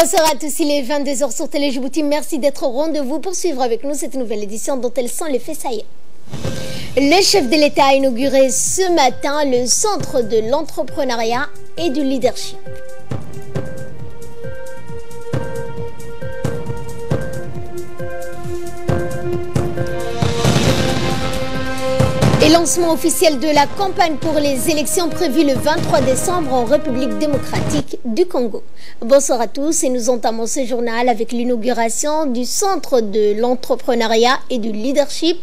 Bonsoir à tous, il est 22h sur Télé Djibouti. Merci d'être au rendez-vous pour suivre avec nous cette nouvelle édition dont elles sont les faits saillants. Le chef de l'État a inauguré ce matin le centre de l'entrepreneuriat et du leadership. Et lancement officiel de la campagne pour les élections prévues le 23 décembre en République démocratique du Congo. Bonsoir à tous et nous entamons ce journal avec l'inauguration du centre de l'entrepreneuriat et du leadership.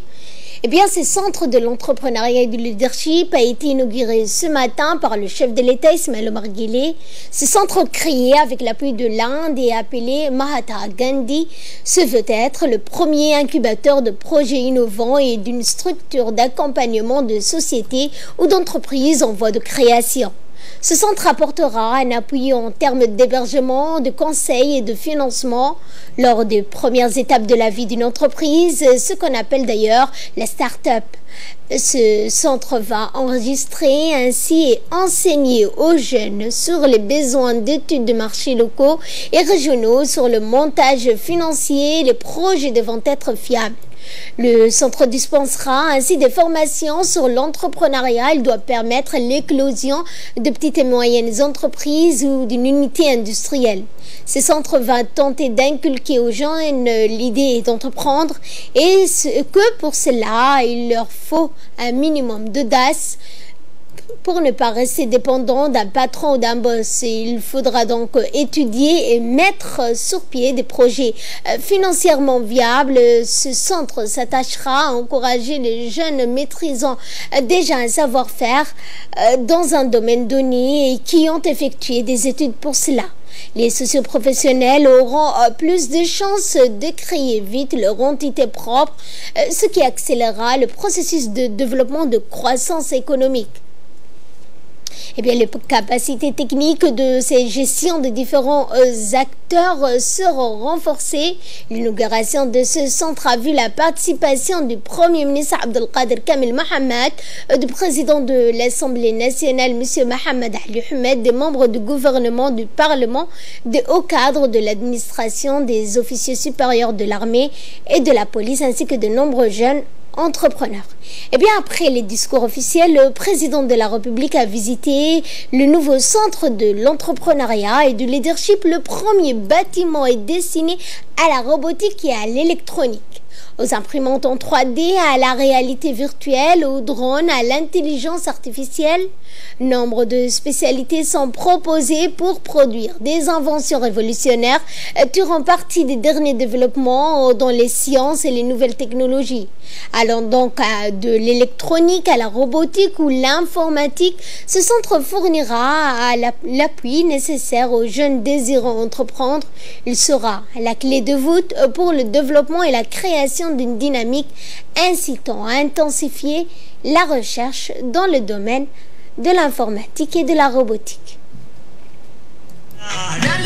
Eh bien, ce centre de l'entrepreneuriat et du leadership a été inauguré ce matin par le chef de l'État, Ismaël Omar Guelleh. Ce centre créé avec l'appui de l'Inde et appelé Mahatma Gandhi se veut être le premier incubateur de projets innovants et d'une structure d'accompagnement de sociétés ou d'entreprises en voie de création. Ce centre apportera un appui en termes d'hébergement, de conseil et de financement lors des premières étapes de la vie d'une entreprise, ce qu'on appelle d'ailleurs la start-up. Ce centre va enregistrer ainsi et enseigner aux jeunes sur les besoins d'études de marchés locaux et régionaux, sur le montage financier, les projets devant être fiables. Le centre dispensera ainsi des formations sur l'entrepreneuriat. Il doit permettre l'éclosion de petites et moyennes entreprises ou d'une unité industrielle. Ce centre va tenter d'inculquer aux jeunes l'idée d'entreprendre et que pour cela, il leur faut un minimum d'audace pour ne pas rester dépendant d'un patron ou d'un boss. Il faudra donc étudier et mettre sur pied des projets financièrement viables. Ce centre s'attachera à encourager les jeunes maîtrisant déjà un savoir-faire dans un domaine donné et qui ont effectué des études pour cela. Les socioprofessionnels auront plus de chances de créer vite leur entité propre, ce qui accélérera le processus de développement de croissance économique. Eh bien, les capacités techniques de ces gestions de différents acteurs seront renforcées. L'inauguration de ce centre a vu la participation du Premier ministre Abdelkader Kamel Mohamed, du président de l'Assemblée nationale M. Mohamed Ali Ahmed, des membres du gouvernement, du Parlement, des hauts cadres de l'administration, des officiers supérieurs de l'armée et de la police, ainsi que de nombreux jeunes entrepreneurs. Eh bien, après les discours officiels, le président de la République a visité le nouveau centre de l'entrepreneuriat et du leadership. Le premier bâtiment est destiné à la robotique et à l'électronique, aux imprimantes en 3D, à la réalité virtuelle, aux drones, à l'intelligence artificielle. Nombre de spécialités sont proposées pour produire des inventions révolutionnaires, tirant parti des derniers développements dans les sciences et les nouvelles technologies. Allant donc de l'électronique à la robotique ou l'informatique, ce centre fournira l'appui nécessaire aux jeunes désirant entreprendre. Il sera la clé de voûte pour le développement et la création d'une dynamique incitant à intensifier la recherche dans le domaine de l'informatique et de la robotique. Harun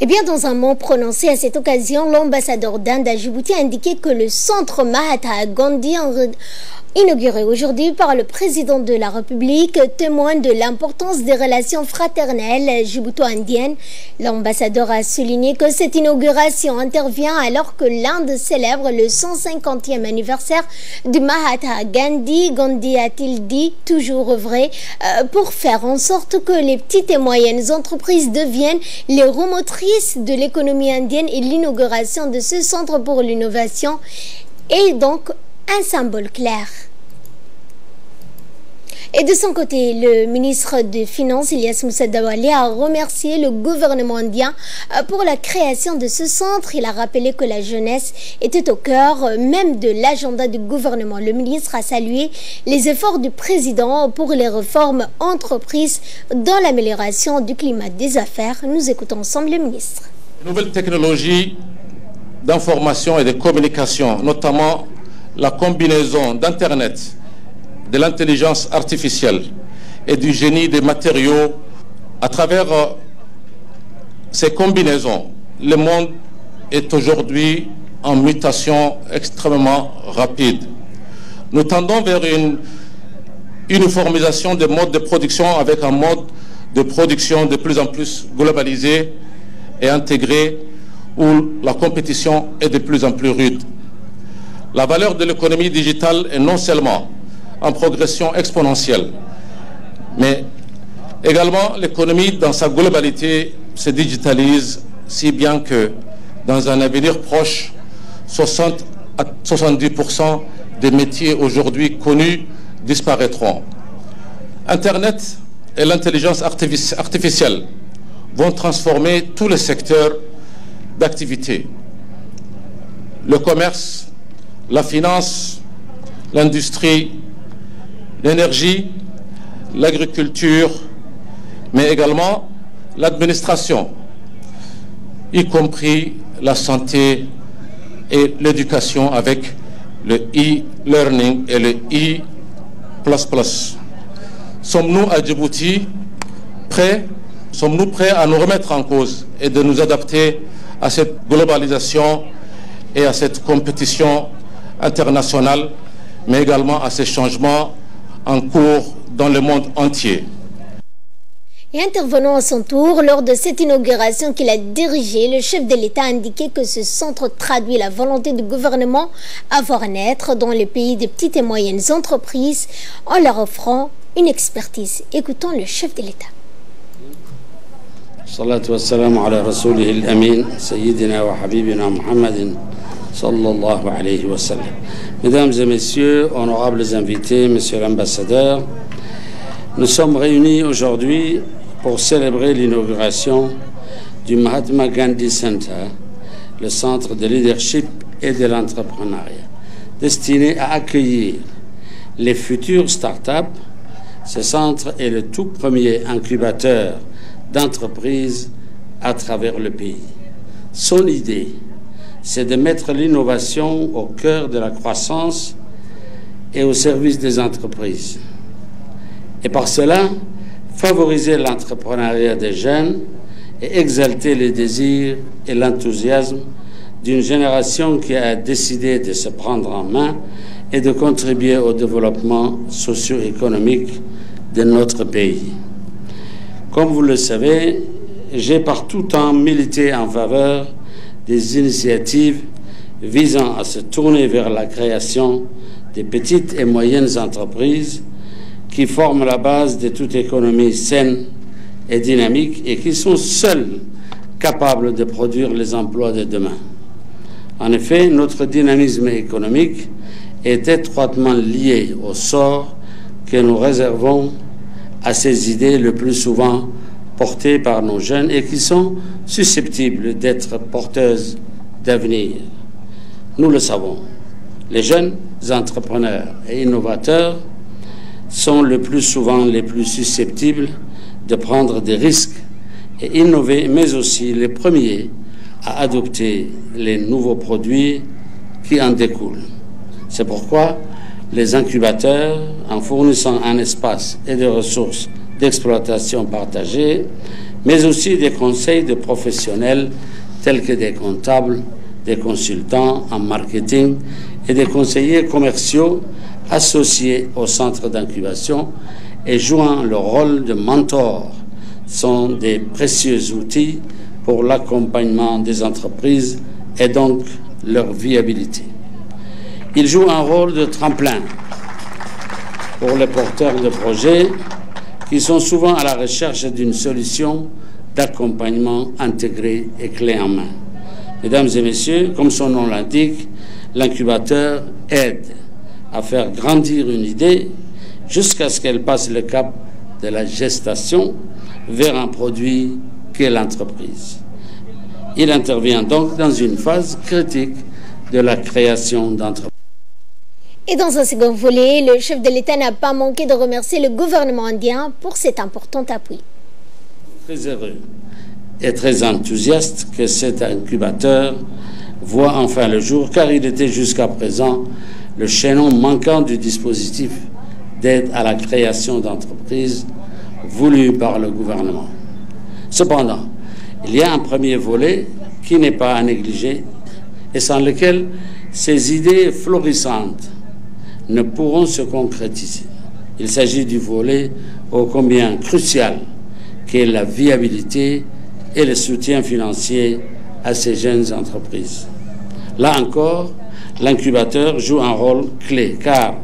Eh bien, dans un mot prononcé à cette occasion, l'ambassadeur d'Inde à Djibouti a indiqué que le centre Mahatma Gandhi inauguré aujourd'hui par le président de la République témoigne de l'importance des relations fraternelles djibouto-indiennes. L'ambassadeur a souligné que cette inauguration intervient alors que l'Inde célèbre le 150e anniversaire du Mahatma Gandhi. Gandhi a-t-il dit toujours œuvrer pour faire en sorte que les petites et moyennes entreprises deviennent les roues motrices de l'économie indienne, et l'inauguration de ce centre pour l'innovation est donc un symbole clair. Et de son côté, le ministre des Finances, Ilyas Moussa Daouali, a remercié le gouvernement indien pour la création de ce centre. Il a rappelé que la jeunesse était au cœur même de l'agenda du gouvernement. Le ministre a salué les efforts du président pour les réformes entreprises dans l'amélioration du climat des affaires. Nous écoutons ensemble le ministre. Les nouvelles technologies d'information et de communication, notamment la combinaison d'Internet, de l'intelligence artificielle et du génie des matériaux, à travers ces combinaisons, le monde est aujourd'hui en mutation extrêmement rapide. Nous tendons vers une uniformisation des modes de production avec un mode de production de plus en plus globalisé et intégré, où la compétition est de plus en plus rude. La valeur de l'économie digitale est non seulement en progression exponentielle, mais également l'économie dans sa globalité se digitalise, si bien que dans un avenir proche, 60 à 70% des métiers aujourd'hui connus disparaîtront. Internet et l'intelligence artificielle vont transformer tous les secteurs d'activité. Le commerce, la finance, l'industrie, l'énergie, l'agriculture, mais également l'administration, y compris la santé et l'éducation avec le e-learning et le e++. Sommes-nous à Djibouti prêts à nous remettre en cause et de nous adapter à cette globalisation et à cette compétition internationale, mais également à ces changements en cours dans le monde entier? Et intervenant à son tour, lors de cette inauguration qu'il a dirigée, le chef de l'État a indiqué que ce centre traduit la volonté du gouvernement à voir naître dans les pays des petites et moyennes entreprises en leur offrant une expertise. Écoutons le chef de l'État. Salatu wassalamu ala rasulihil amin, sayyidina wa habibina Muhammadin sallallahu alayhi wa sallam. Mesdames et messieurs, honorables invités, monsieur l'ambassadeur, nous sommes réunis aujourd'hui pour célébrer l'inauguration du Mahatma Gandhi Center, le centre de leadership et de l'entrepreneuriat, destiné à accueillir les futures startups. Ce centre est le tout premier incubateur d'entreprises à travers le pays. Son idée, c'est de mettre l'innovation au cœur de la croissance et au service des entreprises. Et par cela, favoriser l'entrepreneuriat des jeunes et exalter les désirs et l'enthousiasme d'une génération qui a décidé de se prendre en main et de contribuer au développement socio-économique de notre pays. Comme vous le savez, j'ai par tout temps milité en faveur des initiatives visant à se tourner vers la création des petites et moyennes entreprises qui forment la base de toute économie saine et dynamique et qui sont seules capables de produire les emplois de demain. En effet, notre dynamisme économique est étroitement lié au sort que nous réservons à ces idées le plus souvent portées par nos jeunes et qui sont susceptibles d'être porteuses d'avenir. Nous le savons, les jeunes entrepreneurs et innovateurs sont le plus souvent les plus susceptibles de prendre des risques et innover, mais aussi les premiers à adopter les nouveaux produits qui en découlent. C'est pourquoi les incubateurs, en fournissant un espace et des ressources d'exploitation partagées, mais aussi des conseils de professionnels tels que des comptables, des consultants en marketing et des conseillers commerciaux associés au centre d'incubation et jouant le rôle de mentor, sont des précieux outils pour l'accompagnement des entreprises et donc leur viabilité. Ils jouent un rôle de tremplin pour les porteurs de projets qui sont souvent à la recherche d'une solution d'accompagnement intégrée et clé en main. Mesdames et messieurs, comme son nom l'indique, l'incubateur aide à faire grandir une idée jusqu'à ce qu'elle passe le cap de la gestation vers un produit qu'est l'entreprise. Il intervient donc dans une phase critique de la création d'entreprises. Et dans un second volet, le chef de l'État n'a pas manqué de remercier le gouvernement indien pour cet important appui. Très heureux et très enthousiaste que cet incubateur voit enfin le jour, car il était jusqu'à présent le chaînon manquant du dispositif d'aide à la création d'entreprises voulu par le gouvernement. Cependant, il y a un premier volet qui n'est pas à négliger et sans lequel ces idées florissantes ne pourront se concrétiser. Il s'agit du volet ô combien crucial qu'est la viabilité et le soutien financier à ces jeunes entreprises. Là encore, l'incubateur joue un rôle clé, car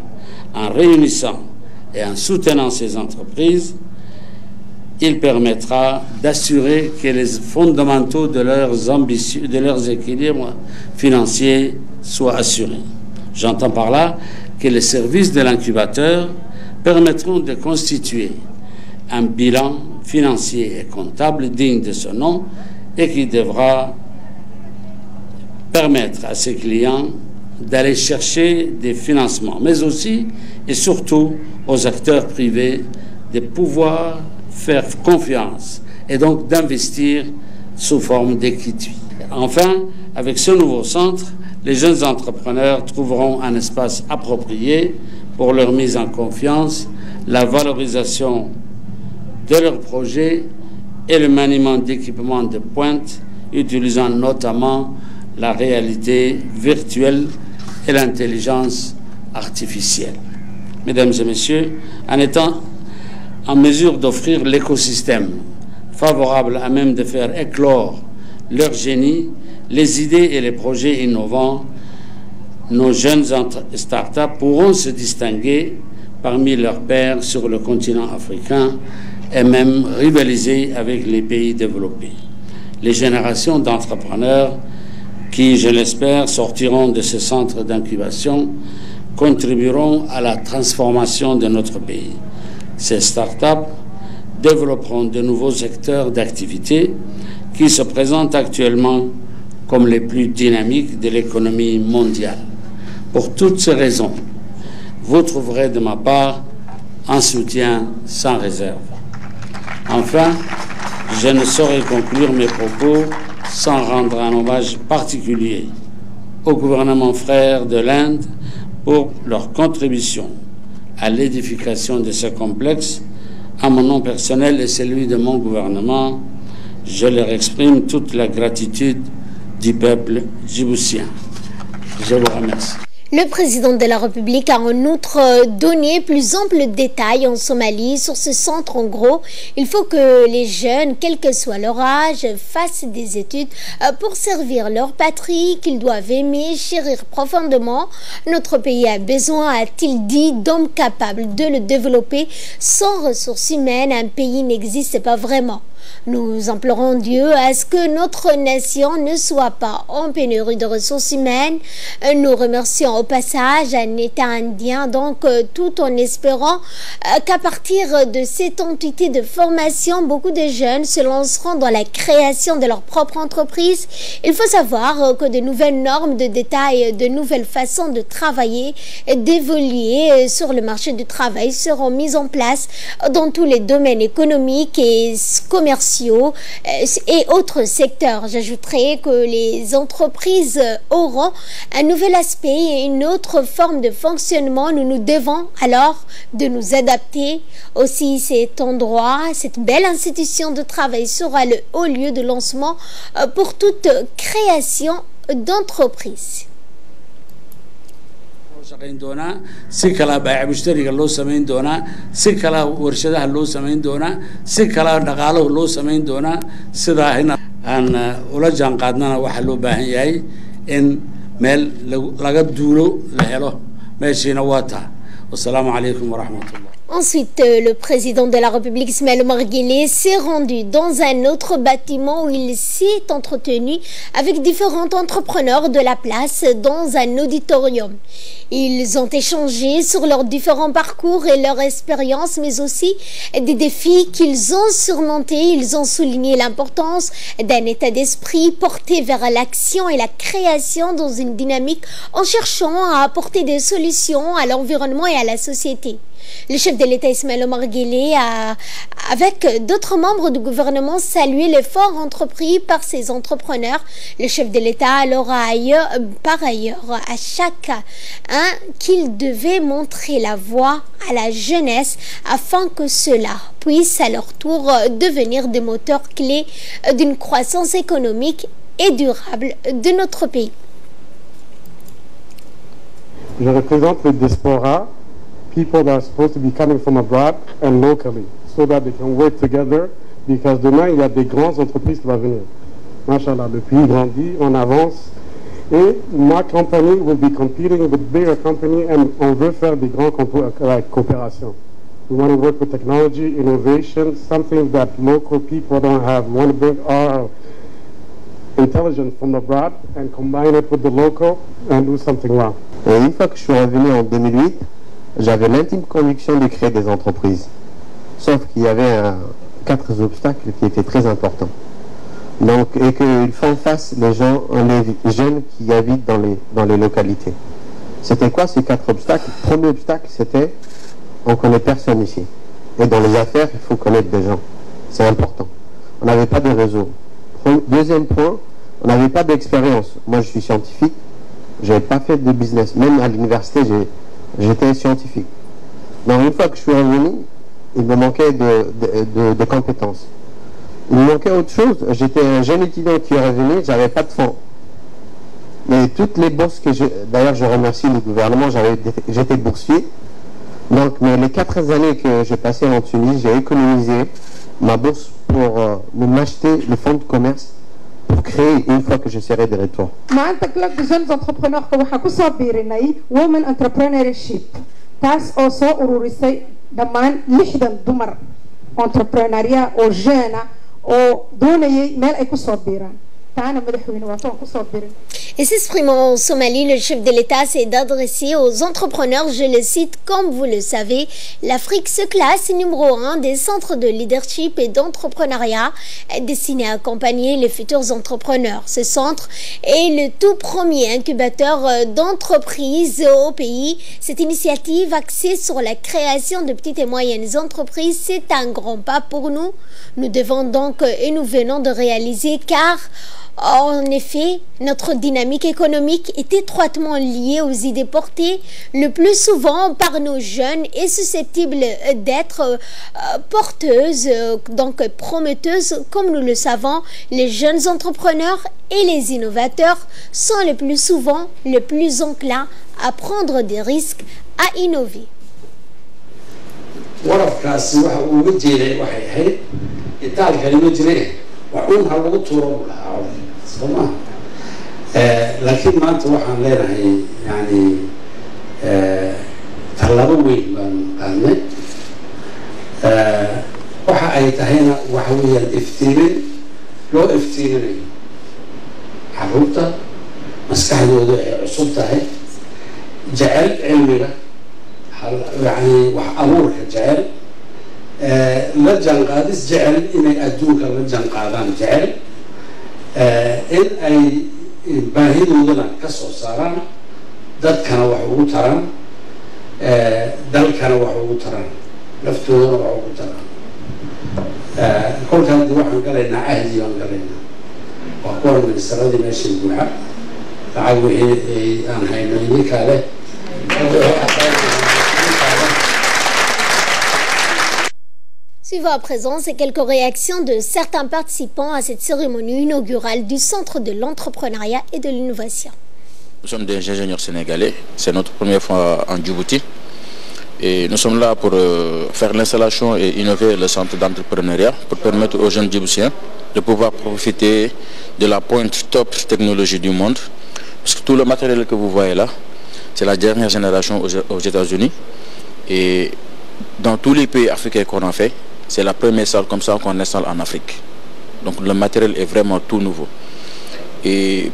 en réunissant et en soutenant ces entreprises, il permettra d'assurer que les fondamentaux de leurs équilibres financiers soient assurés. J'entends par là que les services de l'incubateur permettront de constituer un bilan financier et comptable digne de ce nom et qui devra permettre à ses clients d'aller chercher des financements, mais aussi et surtout aux acteurs privés de pouvoir faire confiance et donc d'investir sous forme d'equity. Enfin, avec ce nouveau centre, les jeunes entrepreneurs trouveront un espace approprié pour leur mise en confiance, la valorisation de leurs projets et le maniement d'équipements de pointe, utilisant notamment la réalité virtuelle et l'intelligence artificielle. Mesdames et messieurs, en étant en mesure d'offrir l'écosystème favorable à même de faire éclore leur génie, les idées et les projets innovants, nos jeunes start-up pourront se distinguer parmi leurs pairs sur le continent africain et même rivaliser avec les pays développés. Les générations d'entrepreneurs qui, je l'espère, sortiront de ce centre d'incubation contribueront à la transformation de notre pays. Ces start-up développeront de nouveaux secteurs d'activité qui se présentent actuellement comme les plus dynamiques de l'économie mondiale. Pour toutes ces raisons, vous trouverez de ma part un soutien sans réserve. Enfin, je ne saurais conclure mes propos sans rendre un hommage particulier au gouvernement frère de l'Inde pour leur contribution à l'édification de ce complexe. À mon nom personnel et celui de mon gouvernement, je leur exprime toute la gratitude du peuple djiboutien. Je vous remercie. Le président de la République a en outre donné plus ample détails en Somalie sur ce centre. En gros, il faut que les jeunes, quel que soit leur âge, fassent des études pour servir leur patrie, qu'ils doivent aimer, chérir profondément. Notre pays a besoin, a-t-il dit, d'hommes capables de le développer. Sans ressources humaines, un pays n'existe pas vraiment. Nous implorons Dieu à ce que notre nation ne soit pas en pénurie de ressources humaines. Nous remercions au passage un État indien, donc tout en espérant qu'à partir de cette entité de formation, beaucoup de jeunes se lanceront dans la création de leur propre entreprise. Il faut savoir que de nouvelles normes de détail, de nouvelles façons de travailler et d'évoluer sur le marché du travail seront mises en place dans tous les domaines économiques et commerciaux et autres secteurs. J'ajouterai que les entreprises auront un nouvel aspect et une autre forme de fonctionnement. Nous nous devons alors de nous adapter. Aussi, cet endroit, cette belle institution de travail sera le haut lieu de lancement pour toute création d'entreprise. shaqayn doonaa si kala baac mushtariga loo sameyn doonaa si kala warshadaha loo sameyn doonaa si kala dhaqaalaha loo sameyn doonaa sidaa aan ula jaan qaadnana waxa loo baahan yahay in meel laga duulo la helo meeshina wata wassalamu alaykum wa rahmatullah. Ensuite, le président de la République, Ismaël Omar Guelleh, s'est rendu dans un autre bâtiment où il s'est entretenu avec différents entrepreneurs de la place dans un auditorium. Ils ont échangé sur leurs différents parcours et leur expérience, mais aussi des défis qu'ils ont surmontés. Ils ont souligné l'importance d'un état d'esprit porté vers l'action et la création dans une dynamique en cherchant à apporter des solutions à l'environnement et à la société. Le chef de l'État Ismaël Omar Guelleh a, avec d'autres membres du gouvernement, salué l'effort entrepris par ces entrepreneurs. Le chef de l'État leur a par ailleurs à chacun qu'il devait montrer la voie à la jeunesse afin que cela puisse à leur tour devenir des moteurs clés d'une croissance économique et durable de notre pays. Je représente le diaspora. People that are supposed to be coming from abroad and locally, so that they can work together, because demain, il y a des grandes entreprises qui vont venir. Machallah, le pays grandit, on avance, et ma company will be competing with bigger company, and on veut faire des grandes coopérations. We want to work with technology, innovation, something that local people don't have. We want to bring our intelligence from abroad and combine it with the local and do something well. Et une fois que je suis revenu en 2008, j'avais l'intime conviction de créer des entreprises. Sauf qu'il y avait 4 obstacles qui étaient très importants. Donc, et qu'ils font face les jeunes qui habitent dans les localités. C'était quoi ces 4 obstacles? Le premier obstacle, c'était on ne connaît personne ici. Et dans les affaires, il faut connaître des gens. C'est important. On n'avait pas de réseau. Deuxième point, on n'avait pas d'expérience. Moi, je suis scientifique. Je n'avais pas fait de business. Même à l'université, j'étais scientifique. Donc une fois que je suis revenu, il me manquait de compétences. Il me manquait autre chose. J'étais un jeune étudiant qui est revenu, j'avais pas de fonds. Mais toutes les bourses d'ailleurs je remercie le gouvernement, j'étais boursier. Donc mais les 4 années que j'ai passées en Tunisie, j'ai économisé ma bourse pour m'acheter le fonds de commerce pour créer une fois que je serai de retour. maanta club de jeunes entrepreneurs waxaa ku soo biirinay women entrepreneurship taas oo soo ururisay dhammaan 60 dumar entrepreneuriat oo jeune oo doonayay meel ay ku soo biiraan taana madaxweyne waa toon ku soo biirin. Et s'exprimant en Somalie, le chef de l'État s'est adressé aux entrepreneurs. Je le cite, comme vous le savez, l'Afrique se classe numéro 1 des centres de leadership et d'entrepreneuriat destinés à accompagner les futurs entrepreneurs. Ce centre est le tout premier incubateur d'entreprises au pays. Cette initiative axée sur la création de petites et moyennes entreprises, c'est un grand pas pour nous. Nous devons donc, et nous venons de réaliser, car En effet, notre dynamique économique est étroitement liée aux idées portées le plus souvent par nos jeunes et susceptibles d'être porteuses, donc prometteuses. Comme nous le savons, les jeunes entrepreneurs et les innovateurs sont le plus souvent les plus enclins à prendre des risques, à innover. laakiin maanta waxaan leenahay yani tallaabo weyn baan qaadnay waxa ay tahayna waxa weeyaan iftiimin loo iftiiminayo carruurta maskaxdooda ay cusub tahay jecel cilmiga yani wax abuurka jecel la janqaadis jecel inay adduunka la janqaadaan jecel in ay baahidoodana ka soo saaraan dadkana wax ugu taraan dalkana wax ugu taraan laftoodana wax ugu taraan kolkaa dii waxaan galaynaa ahdi baan galaynaa waa kuwan ministeradii meesha buuxa lacag wixii aan hayno idinkaa leh Suivons à présent ces quelques réactions de certains participants à cette cérémonie inaugurale du Centre de l'entrepreneuriat et de l'innovation. Nous sommes des ingénieurs sénégalais, c'est notre première fois en Djibouti et nous sommes là pour faire l'installation et innover le centre d'entrepreneuriat pour permettre aux jeunes djiboutiens de pouvoir profiter de la pointe top technologie du monde. Parce que tout le matériel que vous voyez là, c'est la dernière génération aux États-Unis et dans tous les pays africains qu'on a fait, c'est la première salle comme ça qu'on installe en Afrique. Donc le matériel est vraiment tout nouveau. Et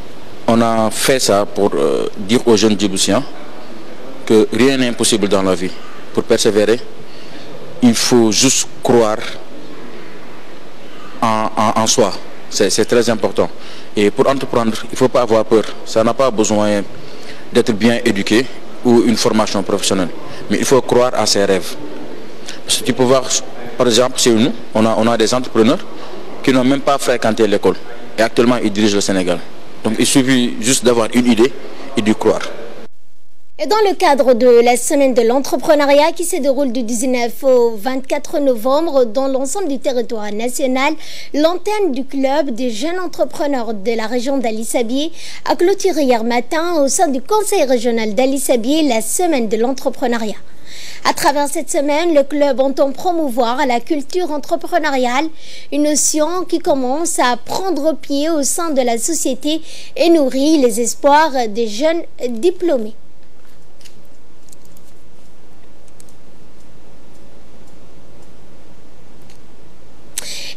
on a fait ça pour dire aux jeunes djiboutiens que rien n'est impossible dans la vie. Pour persévérer, il faut juste croire en soi. C'est très important. Et pour entreprendre, il ne faut pas avoir peur. Ça n'a pas besoin d'être bien éduqué ou une formation professionnelle. Mais il faut croire à ses rêves. Parce que tu peux voir, par exemple, chez nous, on a des entrepreneurs qui n'ont même pas fréquenté l'école. Et actuellement, ils dirigent le Sénégal. Donc il suffit juste d'avoir une idée et d'y croire. Et dans le cadre de la semaine de l'entrepreneuriat qui se déroule du 19 au 24 novembre dans l'ensemble du territoire national, l'antenne du club des jeunes entrepreneurs de la région d'Ali-Sabié a clôturé hier matin au sein du conseil régional d'Ali-Sabié la semaine de l'entrepreneuriat. À travers cette semaine, le club entend promouvoir la culture entrepreneuriale, une notion qui commence à prendre pied au sein de la société et nourrit les espoirs des jeunes diplômés.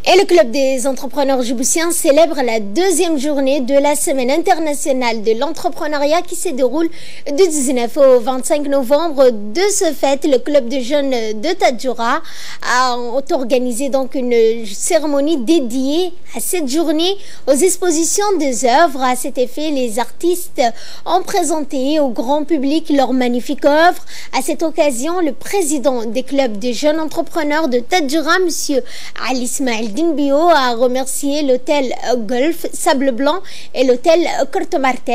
Et le Club des entrepreneurs djiboutiens célèbre la deuxième journée de la Semaine internationale de l'entrepreneuriat qui se déroule du 19 au 25 novembre. De ce fait, le Club de jeunes de Tadjoura a organisé donc une cérémonie dédiée à cette journée aux expositions des œuvres. À cet effet, les artistes ont présenté au grand public leurs magnifiques œuvres. À cette occasion, le président des clubs des jeunes entrepreneurs de Tadjoura, M. Ali Ismail Dinbio, a remercié l'hôtel Golf Sable Blanc et l'hôtel Corto Martes,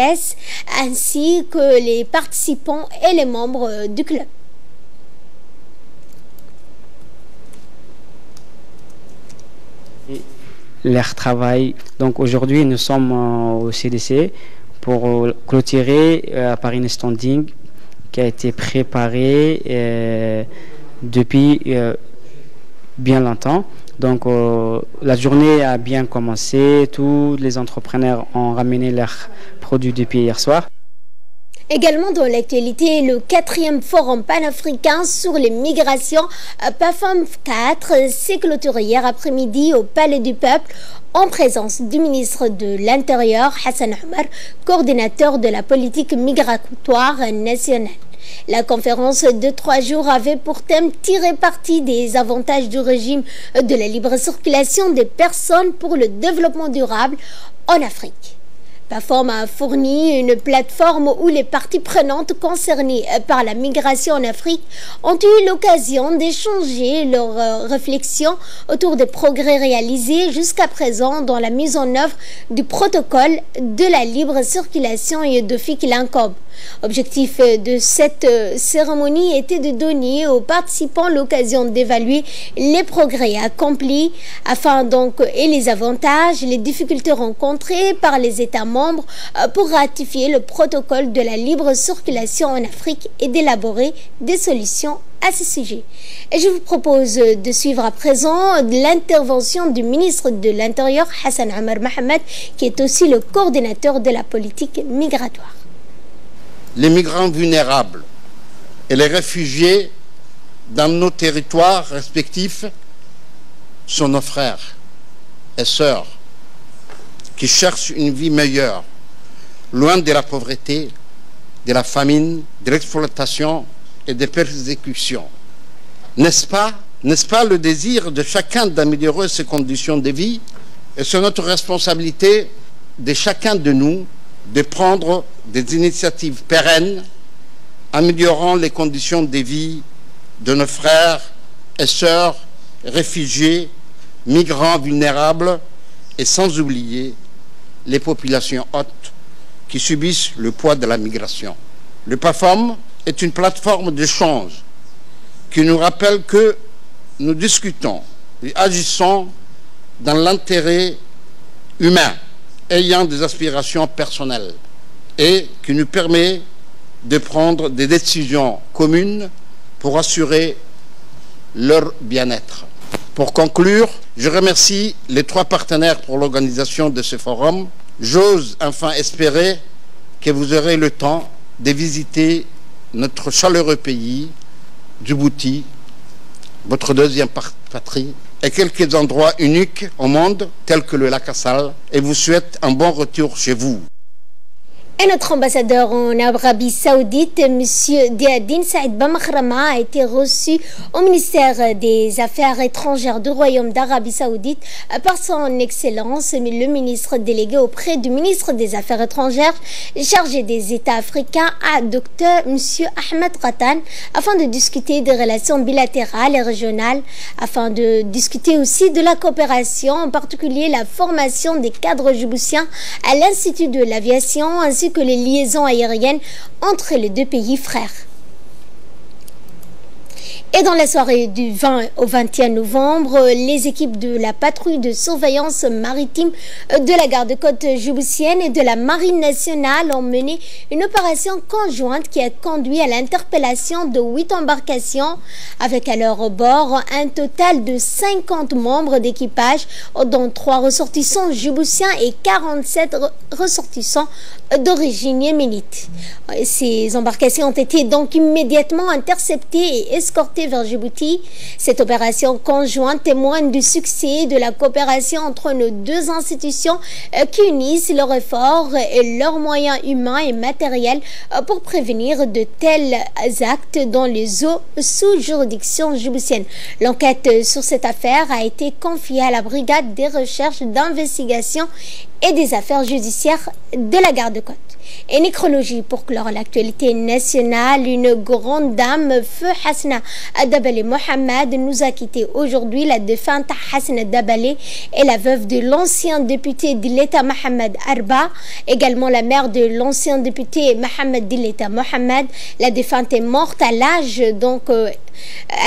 ainsi que les participants et les membres du club. Leur travail. Donc aujourd'hui, nous sommes au CDC pour clôturer par une standing qui a été préparée depuis bien longtemps. Donc la journée a bien commencé, tous les entrepreneurs ont ramené leurs produits depuis hier soir. Également dans l'actualité, le 4e forum panafricain sur les migrations PAFOM 4 s'est clôturé hier après-midi au Palais du Peuple en présence du ministre de l'Intérieur Hassan Omar, coordinateur de la politique migratoire nationale. La conférence de 3 jours avait pour thème tirer parti des avantages du régime de la libre circulation des personnes pour le développement durable en Afrique. PAFORM a fourni une plateforme où les parties prenantes concernées par la migration en Afrique ont eu l'occasion d'échanger leurs réflexions autour des progrès réalisés jusqu'à présent dans la mise en œuvre du protocole de la libre circulation géographique l'INCOB. Objectif de cette cérémonie était de donner aux participants l'occasion d'évaluer les progrès accomplis afin donc et les avantages, les difficultés rencontrées par les États membres pour ratifier le protocole de la libre circulation en Afrique et d'élaborer des solutions à ce sujet. Et je vous propose de suivre à présent l'intervention du ministre de l'Intérieur, Hassan Omar Mohamed, qui est aussi le coordinateur de la politique migratoire. Les migrants vulnérables et les réfugiés dans nos territoires respectifs sont nos frères et sœurs qui cherchent une vie meilleure, loin de la pauvreté, de la famine, de l'exploitation et des persécutions. N'est-ce pas le désir de chacun d'améliorer ses conditions de vie? Et c'est notre responsabilité de chacun de nous de prendre des initiatives pérennes, améliorant les conditions de vie de nos frères et sœurs réfugiés, migrants vulnérables et sans oublier les populations hautes qui subissent le poids de la migration. Le PAFORM est une plateforme d'échange qui nous rappelle que nous discutons et agissons dans l'intérêt humain, ayant des aspirations personnelles et qui nous permet de prendre des décisions communes pour assurer leur bien-être. Pour conclure, je remercie les 3 partenaires pour l'organisation de ce forum. J'ose enfin espérer que vous aurez le temps de visiter notre chaleureux pays, Djibouti, votre deuxième patrie, et quelques endroits uniques au monde, tels que le lac Assal, et vous souhaite un bon retour chez vous. Et notre ambassadeur en Arabie Saoudite, M. Diadine Saïd Bamakhrama, a été reçu au ministère des Affaires étrangères du Royaume d'Arabie Saoudite par son Excellence, le ministre délégué auprès du ministre des Affaires étrangères chargé des États africains, Dr M. Ahmed Qatan, afin de discuter des relations bilatérales et régionales, afin de discuter aussi de la coopération, en particulier la formation des cadres djiboutiens à l'Institut de l'aviation, ainsi que les liaisons aériennes entre les 2 pays frères. Et dans la soirée du 20 au 21 novembre, les équipes de la patrouille de surveillance maritime de la garde-côte djiboutienne et de la Marine nationale ont mené une opération conjointe qui a conduit à l'interpellation de 8 embarcations avec à leur bord un total de 50 membres d'équipage, dont 3 ressortissants djiboutiens et 47 ressortissants d'origine yéménite. Ces embarcations ont été donc immédiatement interceptées et escortées vers Djibouti. Cette opération conjointe témoigne du succès de la coopération entre nos 2 institutions qui unissent leurs efforts et leurs moyens humains et matériels pour prévenir de tels actes dans les eaux sous juridiction djiboutienne. L'enquête sur cette affaire a été confiée à la brigade des recherches d'investigation et des affaires judiciaires de la garde-côte. Et nécrologie pour clore l'actualité nationale, une grande dame, Feu Hasna Dabale Mohamed, nous a quitté aujourd'hui. La défunte Hasna Dabale est la veuve de l'ancien député d'Ileta Mohamed Arba, également la mère de l'ancien député Mohamed d'Ileta Mohamed. La défunte est morte à l'âge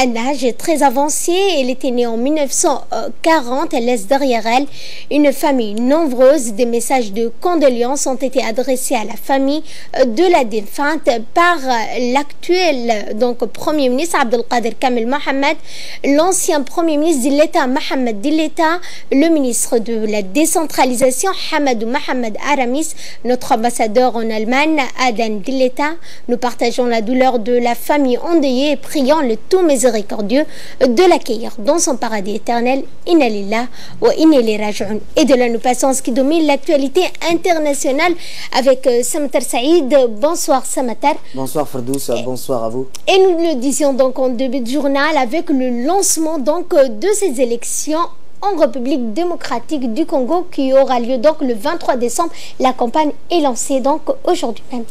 un âge très avancé. Elle était née en 1940. Elle laisse derrière elle une famille nombreuse. Des messages de condoléances ont été adressés à la famille de la défunte par l'actuel Premier ministre Abdelkader Kamel Mohamed, l'ancien Premier ministre d'Ileta Mohamed d'Ileta, le ministre de la décentralisation Hamadou Mohamed Aramis, notre ambassadeur en Allemagne Adan d'Ileta. Nous partageons la douleur de la famille endeuillée et prions le tout miséricordieux de l'accueillir dans son paradis éternel. Inna lillah wa inna ilayhi raji'un. Et de là, nous passons à ce qui domine l'actualité internationale avec Samatar Saïd. Bonsoir Samatar. Bonsoir Ferdous, bonsoir à vous. Et nous le disions donc en début de journal avec le lancement de ces élections en République démocratique du Congo qui aura lieu donc le 23 décembre. La campagne est lancée donc aujourd'hui même.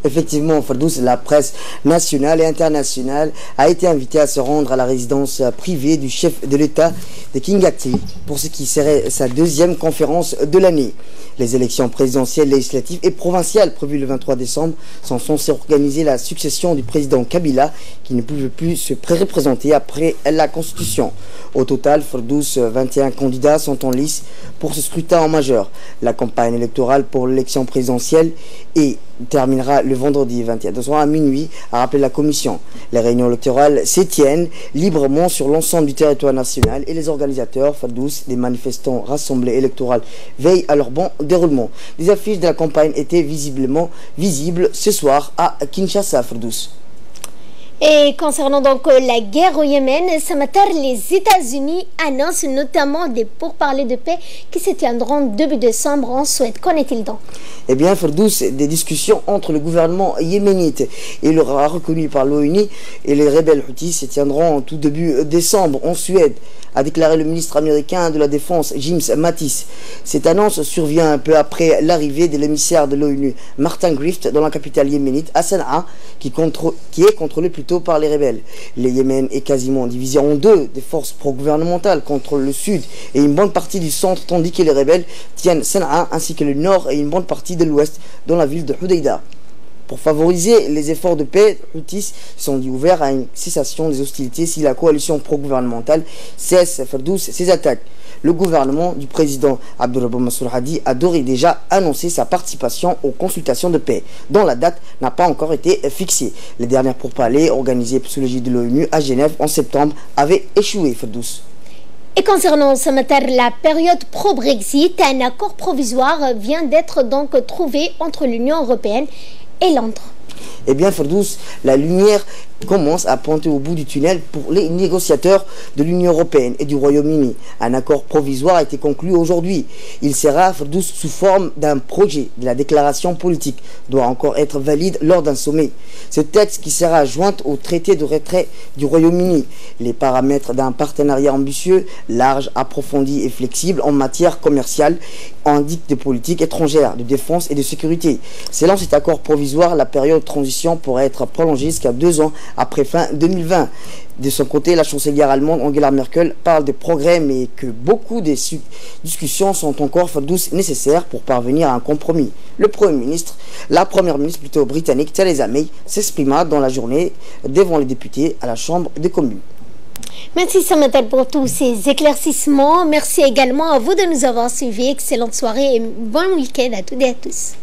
Effectivement, Ferdous, la presse nationale et internationale a été invitée à se rendre à la résidence privée du chef de l'État de Kingati pour ce qui serait sa deuxième conférence de l'année. Les élections présidentielles, législatives et provinciales prévues le 23 décembre sont censées organiser la succession du président Kabila qui ne pouvait plus se représenter après la Constitution. Au total, Ferdous, 21 candidats sont en lice pour ce scrutin en majeur. La campagne électorale pour l'élection présidentielle terminera le vendredi 21 décembre à minuit, a rappelé la commission. Les réunions électorales s'étiennent librement sur l'ensemble du territoire national et les organisateurs, Ferdous, des manifestants rassemblés électoraux, veillent à leur bon déroulement. Les affiches de la campagne étaient visiblement visibles ce soir à Kinshasa, Ferdous. Et concernant donc la guerre au Yémen, ce matin, les États-Unis annoncent notamment des pourparlers de paix qui se tiendront début décembre en Suède. Qu'en est-il donc? Eh bien, Ferdous, des discussions entre le gouvernement yéménite et le reconnu par l'ONU et les rebelles Houthis se tiendront en tout début décembre en Suède, a déclaré le ministre américain de la Défense, James Mattis. Cette annonce survient un peu après l'arrivée de l'émissaire de l'ONU, Martin Griffith, dans la capitale yéménite, à Sanaa, qui est contrôlée plutôt par les rebelles. Le Yémen est quasiment divisé en deux, des forces pro-gouvernementales contre le sud et une bonne partie du centre, tandis que les rebelles tiennent Sanaa ainsi que le nord et une bonne partie de l'ouest dans la ville de Hodeïda. Pour favoriser les efforts de paix, les Houthis sont dit ouverts à une cessation des hostilités si la coalition pro-gouvernementale cesse Ferdous ses attaques. Le gouvernement du président Abdurrahman Mansour Hadi a d'ores et déjà annoncé sa participation aux consultations de paix, dont la date n'a pas encore été fixée. Les dernières pourparlers organisés sous l'égide de l'ONU à Genève en septembre avaient échoué, Ferdous. Et concernant ce matin, la période pro-Brexit, un accord provisoire vient d'être donc trouvé entre l'Union européenne et Londres. Eh bien, Ferdous, la lumière commence à pointer au bout du tunnel pour les négociateurs de l'Union européenne et du Royaume-Uni. Un accord provisoire a été conclu aujourd'hui. Il sera, Ferdous, sous forme d'un projet. La déclaration politique doit encore être valide lors d'un sommet. Ce texte qui sera joint au traité de retrait du Royaume-Uni. Les paramètres d'un partenariat ambitieux, large, approfondi et flexible en matière commerciale indiquent des politiques étrangères, de défense et de sécurité. Selon cet accord provisoire, la période de transition pourrait être prolongée jusqu'à 2 ans après fin 2020. De son côté, la chancelière allemande Angela Merkel parle de progrès, mais que beaucoup de discussions sont encore nécessaires pour parvenir à un compromis. La première ministre britannique Theresa May s'exprima dans la journée devant les députés à la Chambre des communes. Merci Samatel pour tous ces éclaircissements. Merci également à vous de nous avoir suivis. Excellente soirée et bon week-end à toutes et à tous.